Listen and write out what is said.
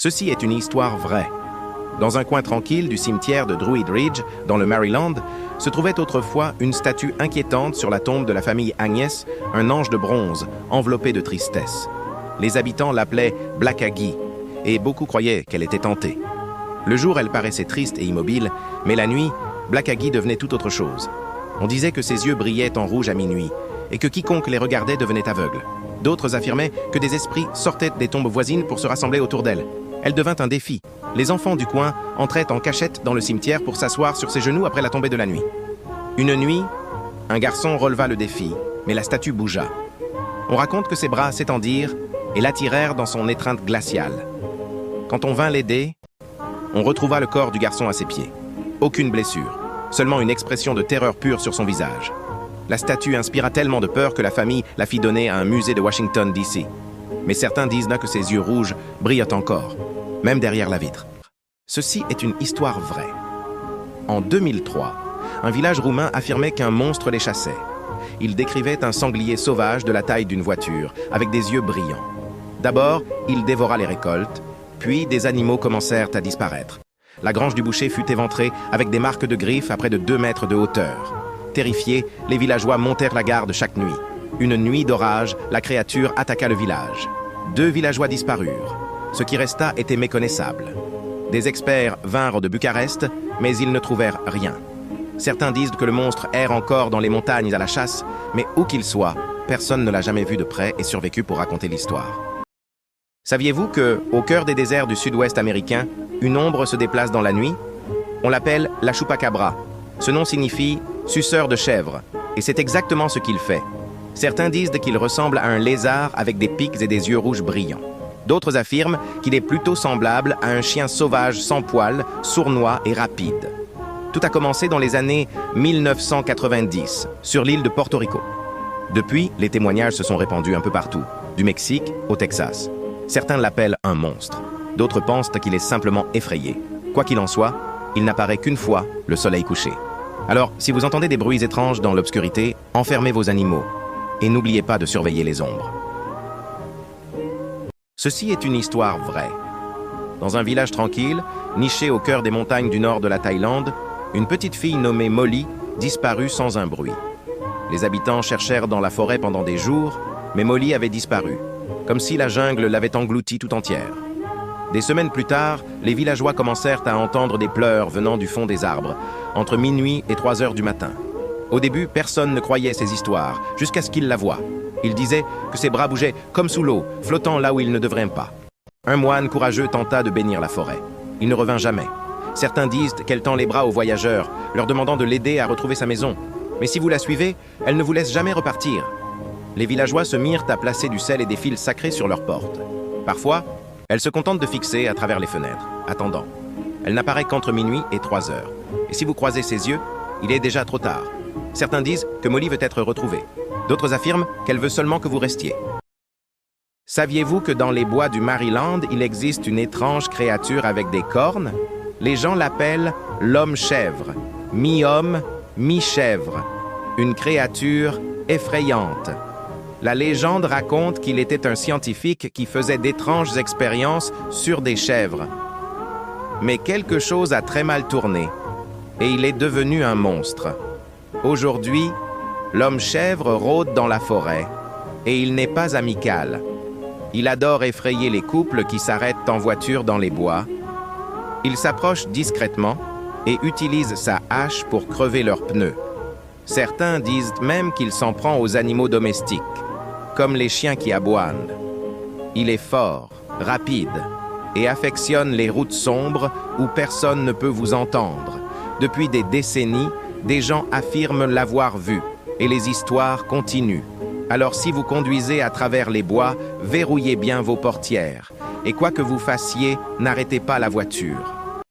Ceci est une histoire vraie. Dans un coin tranquille du cimetière de Druid Ridge, dans le Maryland, se trouvait autrefois une statue inquiétante sur la tombe de la famille Agnès, un ange de bronze, enveloppé de tristesse. Les habitants l'appelaient Black Aggie, et beaucoup croyaient qu'elle était hantée. Le jour, elle paraissait triste et immobile, mais la nuit, Black Aggie devenait tout autre chose. On disait que ses yeux brillaient en rouge à minuit, et que quiconque les regardait devenait aveugle. D'autres affirmaient que des esprits sortaient des tombes voisines pour se rassembler autour d'elle. Elle devint un défi. Les enfants du coin entraient en cachette dans le cimetière pour s'asseoir sur ses genoux après la tombée de la nuit. Une nuit, un garçon releva le défi, mais la statue bougea. On raconte que ses bras s'étendirent et l'attirèrent dans son étreinte glaciale. Quand on vint l'aider, on retrouva le corps du garçon à ses pieds. Aucune blessure, seulement une expression de terreur pure sur son visage. La statue inspira tellement de peur que la famille la fit donner à un musée de Washington, D.C. Mais certains disent là que ses yeux rouges brillent encore, même derrière la vitre. Ceci est une histoire vraie. En 2003, un village roumain affirmait qu'un monstre les chassait. Il décrivait un sanglier sauvage de la taille d'une voiture, avec des yeux brillants. D'abord, il dévora les récoltes, puis des animaux commencèrent à disparaître. La grange du boucher fut éventrée avec des marques de griffes à près de 2 mètres de hauteur. Terrifiés, les villageois montèrent la garde chaque nuit. Une nuit d'orage, la créature attaqua le village. 2 villageois disparurent. Ce qui resta était méconnaissable. Des experts vinrent de Bucarest, mais ils ne trouvèrent rien. Certains disent que le monstre erre encore dans les montagnes à la chasse, mais où qu'il soit, personne ne l'a jamais vu de près et survécu pour raconter l'histoire. Saviez-vous que, au cœur des déserts du sud-ouest américain, une ombre se déplace dans la nuit? On l'appelle la chupacabra. Ce nom signifie « suceur de chèvre », et c'est exactement ce qu'il fait. Certains disent qu'il ressemble à un lézard avec des pics et des yeux rouges brillants. D'autres affirment qu'il est plutôt semblable à un chien sauvage sans poils, sournois et rapide. Tout a commencé dans les années 1990, sur l'île de Porto Rico. Depuis, les témoignages se sont répandus un peu partout, du Mexique au Texas. Certains l'appellent un monstre. D'autres pensent qu'il est simplement effrayé. Quoi qu'il en soit, il n'apparaît qu'une fois le soleil couché. Alors, si vous entendez des bruits étranges dans l'obscurité, enfermez vos animaux et n'oubliez pas de surveiller les ombres. Ceci est une histoire vraie. Dans un village tranquille, niché au cœur des montagnes du nord de la Thaïlande, une petite fille nommée Molly disparut sans un bruit. Les habitants cherchèrent dans la forêt pendant des jours, mais Molly avait disparu, comme si la jungle l'avait engloutie tout entière. Des semaines plus tard, les villageois commencèrent à entendre des pleurs venant du fond des arbres, entre minuit et 3 heures du matin. Au début, personne ne croyait ces histoires, jusqu'à ce qu'ils la voient. Ils disaient que ses bras bougeaient comme sous l'eau, flottant là où ils ne devraient pas. Un moine courageux tenta de bénir la forêt. Il ne revint jamais. Certains disent qu'elle tend les bras aux voyageurs, leur demandant de l'aider à retrouver sa maison. Mais si vous la suivez, elle ne vous laisse jamais repartir. Les villageois se mirent à placer du sel et des fils sacrés sur leurs portes. Parfois, elle se contente de fixer à travers les fenêtres, attendant. Elle n'apparaît qu'entre minuit et 3 heures. Et si vous croisez ses yeux, il est déjà trop tard. Certains disent que Molly veut être retrouvée. D'autres affirment qu'elle veut seulement que vous restiez. Saviez-vous que dans les bois du Maryland, il existe une étrange créature avec des cornes? Les gens l'appellent l'homme-chèvre, mi-homme, mi-chèvre. Une créature effrayante. La légende raconte qu'il était un scientifique qui faisait d'étranges expériences sur des chèvres. Mais quelque chose a très mal tourné, et il est devenu un monstre. Aujourd'hui, l'homme-chèvre rôde dans la forêt, et il n'est pas amical. Il adore effrayer les couples qui s'arrêtent en voiture dans les bois. Il s'approche discrètement et utilise sa hache pour crever leurs pneus. Certains disent même qu'il s'en prend aux animaux domestiques, comme les chiens qui aboient. Il est fort, rapide, et affectionne les routes sombres où personne ne peut vous entendre. Depuis des décennies, des gens affirment l'avoir vu, et les histoires continuent. Alors si vous conduisez à travers les bois, verrouillez bien vos portières, et quoi que vous fassiez, n'arrêtez pas la voiture.